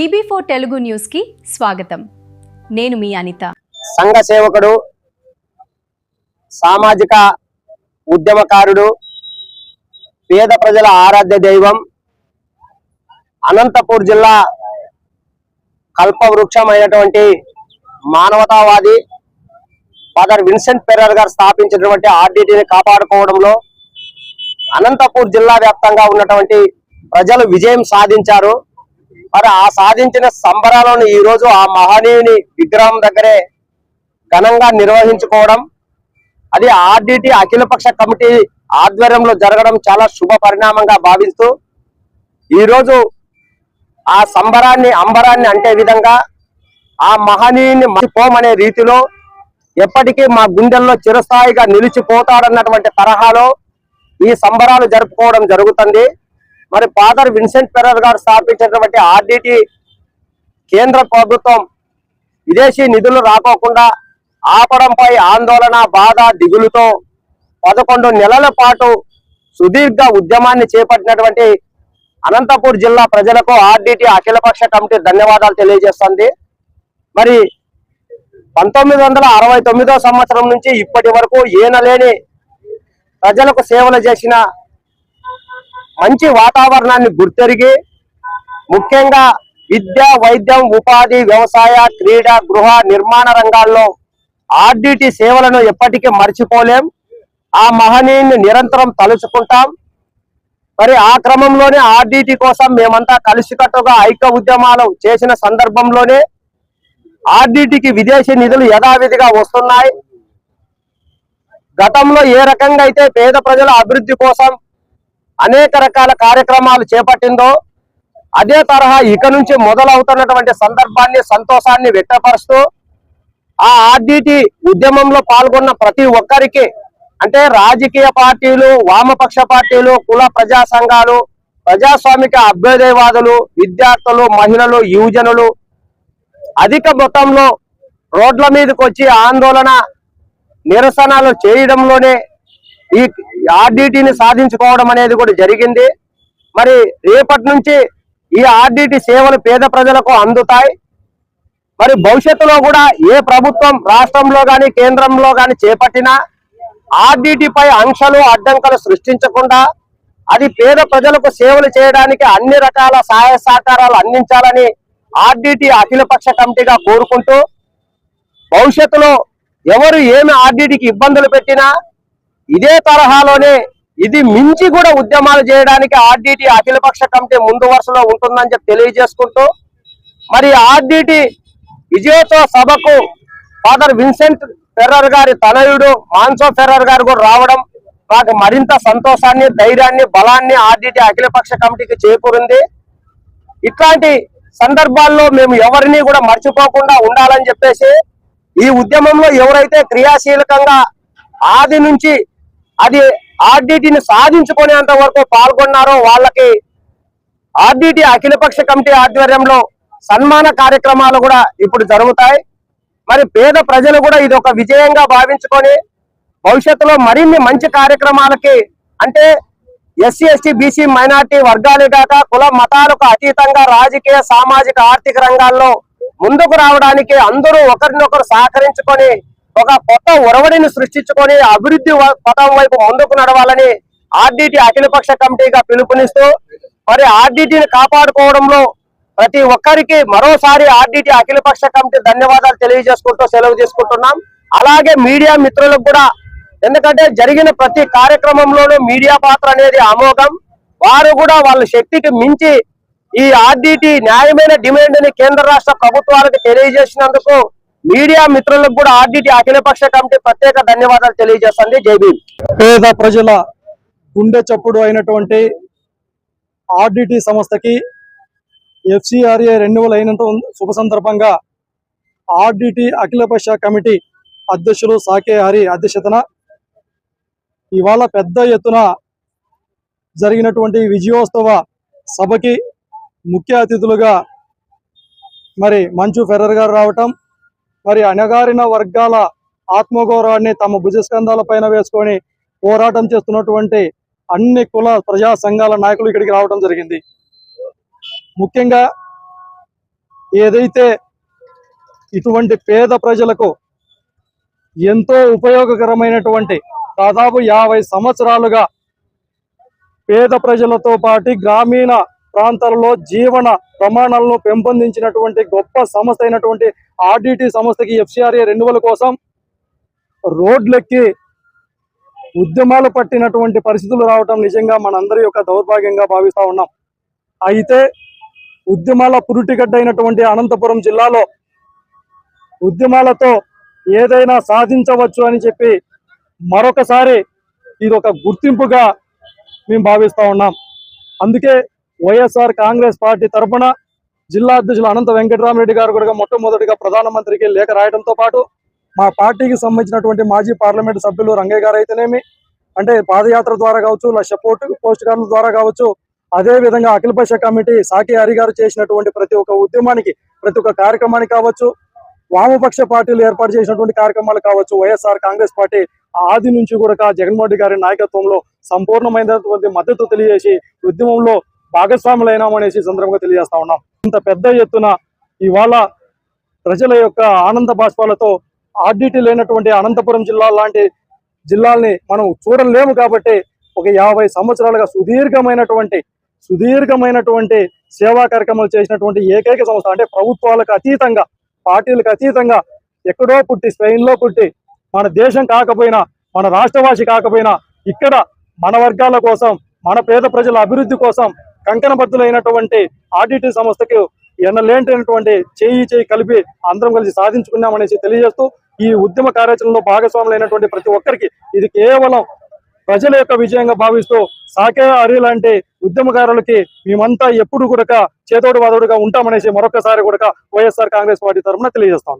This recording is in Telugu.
BB4 తెలుగు న్యూస్ కి స్వాగతం. నేను మీ అనిత. సంఘ సేవకుడు, సామాజిక ఉద్యమకారుడు, పేద ప్రజల ఆరాధ్య దైవం, అనంతపూర్ జిల్లా కల్పవృక్షమైనటువంటి మానవతావాది ఫాదర్ విన్సెంట్ ఫెర్రర్ గారు స్థాపించినటువంటి ఆర్డిటిని కాపాడుకోవడంలో అనంతపూర్ జిల్లా వ్యాప్తంగా ఉన్నటువంటి ప్రజలు విజయం సాధించారు. మరి ఆ సాధించిన సంబరాలను ఈ రోజు ఆ మహనీయుని విగ్రహం దగ్గరే ఘనంగా నిర్వహించుకోవడం, అది ఆర్డిటి అఖిలపక్ష కమిటీ ఆధ్వర్యంలో జరగడం చాలా శుభ పరిణామంగా భావిస్తూ ఈ రోజు ఆ సంబరాన్ని అంబరాన్ని అంటే విధంగా ఆ మహనీయుని మర్చిపోమనే రీతిలో ఎప్పటికీ మా గుండెల్లో చిరస్థాయిగా నిలిచిపోతాడన్నటువంటి తరహాలో ఈ సంబరాలు జరుపుకోవడం జరుగుతుంది. మరి ఫాదర్ విన్సెంట్ ఫెర్రర్ గారు స్థాపించినటువంటి ఆర్డిటి కేంద్ర ప్రభుత్వం విదేశీ నిధులు రాకోకుండా ఆపడంపై ఆందోళన, బాధ, దిగులుతో 11 నెలల పాటు సుదీర్ఘ ఉద్యమాన్ని చేపట్టినటువంటి అనంతపూర్ జిల్లా ప్రజలకు ఆర్డిటి అఖిలపక్ష కమిటీ ధన్యవాదాలు తెలియజేస్తుంది. మరి 1969వ సంవత్సరం నుంచి ఇప్పటి వరకు ఈనలేని ప్రజలకు సేవలు చేసిన మంచి వాతావరణాన్ని గుర్తెరిగి ముఖ్యంగా విద్య, వైద్యం, ఉపాధి, వ్యవసాయ, క్రీడ, గృహ నిర్మాణ రంగాల్లో ఆర్డిటి సేవలను ఎప్పటికీ మర్చిపోలేం. ఆ మహనీయుని నిరంతరం తలుచుకుంటాం. మరి ఆ క్రమంలోనే ఆర్డిటి కోసం మేమంతా కలిసికట్టుగా ఐక్య ఉద్యమాలు చేసిన సందర్భంలోనే ఆర్డిటికి విదేశీ నిధులు యథావిధిగా వస్తున్నాయి. గతంలో ఏ రకంగా అయితే పేద ప్రజల అభివృద్ధి కోసం అనేక రకాల కార్యక్రమాలు చేపట్టిందో అదే తరహా ఇక నుంచి మొదలవుతున్నటువంటి సందర్భాన్ని, సంతోషాన్ని వ్యక్తపరుస్తూ ఆ ఆర్డిటి ఉద్యమంలో పాల్గొన్న ప్రతి ఒక్కరికి, అంటే రాజకీయ పార్టీలు, వామపక్ష పార్టీలు, కుల ప్రజా సంఘాలు, ప్రజాస్వామిక అభ్యుదయవాదులు, విద్యార్థులు, మహిళలు, యువజనులు అధిక మొత్తంలో రోడ్ల మీదకి వచ్చి ఆందోళన, నిరసనలు చేయడంలోనే ఈ ఆర్డిటిని సాధించుకోవడం అనేది కూడా జరిగింది. మరి రేపటి నుంచి ఈ ఆర్డిటి సేవలు పేద ప్రజలకు అందుతాయి. మరి భవిష్యత్తులో కూడా ఏ ప్రభుత్వం రాష్ట్రంలో కానీ కేంద్రంలో కానీ చేపట్టినా ఆర్డిటిపై ఆంక్షలు, అడ్డంకులు సృష్టించకుండా అది పేద ప్రజలకు సేవలు చేయడానికి అన్ని రకాల సహాయ సహకారాలు అందించాలని ఆర్డిటి అఖిలపక్ష కమిటీగా కోరుకుంటూ భవిష్యత్తులో ఎవరు ఏమి ఆర్డిటికి ఇబ్బందులు పెట్టినా ఇదే తరహాలోనే ఇది మించి కూడా ఉద్యమాలు చేయడానికి ఆర్డిటి అఖిలపక్ష కమిటీ ముందు వరుసలో ఉంటుందని చెప్పి తెలియజేసుకుంటూ, మరి ఆర్డిటి విజయోత్సవ సభకు ఫాదర్ విన్సెంట్ ఫెర్రర్ గారి తనయుడు మాన్సో ఫెర్రర్ గారు కూడా రావడం మాకు మరింత సంతోషాన్ని, ధైర్యాన్ని, బలాన్ని ఆర్డిటి అఖిలపక్ష కమిటీకి చేకూరింది. ఇట్లాంటి సందర్భాల్లో మేము ఎవరిని కూడా మర్చిపోకుండా ఉండాలని చెప్పేసి ఈ ఉద్యమంలో ఎవరైతే క్రియాశీలకంగా ఆది నుంచి అది ఆర్డిటిని సాధించుకునేంత వరకు పాల్గొన్నారో వాళ్ళకి ఆర్డిటి అఖిలపక్ష కమిటీ ఆధ్వర్యంలో సన్మాన కార్యక్రమాలు కూడా ఇప్పుడు జరుగుతాయి. మరి పేద ప్రజలు కూడా ఇది ఒక విజయంగా భావించుకొని భవిష్యత్తులో మరిన్ని మంచి కార్యక్రమాలకి, అంటే ఎస్సీ, ఎస్టీ, బీసీ, మైనార్టీ వర్గాలే కాక కుల మతాలకు అతీతంగా రాజకీయ, సామాజిక, ఆర్థిక రంగాల్లో ముందుకు రావడానికి అందరూ ఒకరినొకరు సహకరించుకొని ఒక కొత్త ఒరవడిని సృష్టించుకొని అభివృద్ధి పథం వైపు ముందుకు నడవాలని ఆర్డిటి అఖిలపక్ష కమిటీగా పిలుపునిస్తూ, మరి ఆర్డిటిని కాపాడుకోవడంలో ప్రతి ఒక్కరికి మరోసారి ఆర్డిటి అఖిలపక్ష కమిటీ ధన్యవాదాలు తెలియజేసుకుంటూ సెలవు తీసుకుంటున్నాం. అలాగే మీడియా మిత్రులకు కూడా, ఎందుకంటే జరిగిన ప్రతి కార్యక్రమంలోనూ మీడియా పాత్ర అనేది అమోఘం. వారు కూడా వాళ్ళ శక్తికి మించి ఈ ఆర్డిటి న్యాయమైన డిమాండ్ ని కేంద్ర రాష్ట్ర ప్రభుత్వాలకు తెలియజేసినందుకు మీడియా మిత్రులకు కూడా ఆర్డిటి అఖిలపక్ష కమిటీ ప్రత్యేక ధన్యవాదాలు తెలియజేస్తుంది. జై భీమ్. పేద ప్రజల గుండె చప్పుడు అయినటువంటి ఆర్డిటి సంస్థకి FCRA రెన్యువల్ అయినంత శుభ సందర్భంగా ఆర్డిటి అఖిలపక్ష కమిటీ అధ్యక్షులు సాకే హరి అధ్యక్షతన ఇవాళ పెద్ద ఎత్తున జరిగినటువంటి విజయోత్సవ సభకి ముఖ్య అతిథులుగా మరి మంచు ఫెర్రర్ గారు రావటం, మరి అణగారిన వర్గాల ఆత్మగౌరవాన్ని తమ భుజస్కంధాల పైన వేసుకొని పోరాటం చేస్తున్నటువంటి అన్ని కుల ప్రజా సంఘాల నాయకులు ఇక్కడికి రావడం జరిగింది. ముఖ్యంగా ఏదైతే ఇటువంటి పేద ప్రజలకు ఎంతో ఉపయోగకరమైనటువంటి దాదాపు 50 సంవత్సరాలుగా పేద ప్రజలతో పాటు గ్రామీణ ప్రాంతాలలో జీవన ప్రమాణాలను పెంపొందించినటువంటి గొప్ప సంస్థ అయినటువంటి ఆర్డిటి సంస్థకి ఎఫ్సిఆర్ఏ రెన్యువల్ కోసం రోడ్లెక్కి ఉద్యమాలు పట్టినటువంటి పరిస్థితులు రావటం నిజంగా మనందరి యొక్క దౌర్భాగ్యంగా భావిస్తా ఉన్నాం. అయితే ఉద్యమాల పురుటిగడ్డ అయినటువంటి అనంతపురం జిల్లాలో ఉద్యమాలతో ఏదైనా సాధించవచ్చు అని చెప్పి మరొకసారి ఇది ఒక గుర్తింపుగా మేము భావిస్తా ఉన్నాం. అందుకే వైఎస్ఆర్ కాంగ్రెస్ పార్టీ తరఫున జిల్లా అధ్యక్షులు అనంత వెంకటరామరెడ్డి గారు కూడా మొట్టమొదటిగా ప్రధానమంత్రికి లేఖ రాయడంతో పాటు మా పార్టీకి సంబంధించినటువంటి మాజీ పార్లమెంటు సభ్యులు రంగయ్య గారు అయితేనేమి, అంటే పాదయాత్ర ద్వారా కావచ్చు, లక్ష పోస్ట్ కార్డుల ద్వారా కావచ్చు, అదే విధంగా అఖిలపక్ష కమిటీ సాకి హరి గారు చేసినటువంటి ప్రతి ఒక్క ఉద్యమానికి, ప్రతి ఒక్క కార్యక్రమానికి కావచ్చు, వామపక్ష పార్టీలు ఏర్పాటు చేసినటువంటి కార్యక్రమాలు కావచ్చు, వైఎస్ఆర్ కాంగ్రెస్ పార్టీ ఆది నుంచి కూడా జగన్మోహన్ రెడ్డి గారి నాయకత్వంలో సంపూర్ణమైనటువంటి మద్దతు తెలియజేసి ఉద్యమంలో భాగస్వాములైనామనేసి సందర్భంగా తెలియజేస్తా ఉన్నాం. ఇంత పెద్ద ఎత్తున ఇవాళ ప్రజల యొక్క ఆనంద బాష్పాలతో ఆర్డిటి లేనటువంటి అనంతపురం జిల్లా లాంటి జిల్లాల్ని మనం చూడలేము. కాబట్టి ఒక 50 సంవత్సరాలుగా సుదీర్ఘమైనటువంటి సేవా కార్యక్రమాలు చేసినటువంటి ఏకైక సంస్థ, అంటే ప్రభుత్వాలకు అతీతంగా, పార్టీలకు అతీతంగా, ఎక్కడో పుట్టి స్పెయిన్లో పుట్టి మన దేశం కాకపోయినా, మన రాష్ట్రవాసి కాకపోయినా, ఇక్కడ మన వర్గాల కోసం, మన పేద ప్రజల అభివృద్ధి కోసం కంకణబద్దులైనటువంటి ఆర్డిటి సంస్థకు ఎన్నలేంటైనటువంటి చేయి కలిపి అందరం కలిసి సాధించుకున్నామనేసి తెలియజేస్తూ, ఈ ఉద్యమ కార్యాచరణలో భాగస్వాములైనటువంటి ప్రతి ఒక్కరికి ఇది కేవలం ప్రజల యొక్క విజయంగా భావిస్తూ సాకే హరి లాంటి ఉద్యమకారులకి మేమంతా ఎప్పుడు కూడా చేతోడు వాదోడుగా ఉంటామనేసి మరొకసారి కూడా వైఎస్ఆర్ కాంగ్రెస్ పార్టీ తరఫున తెలియజేస్తాం.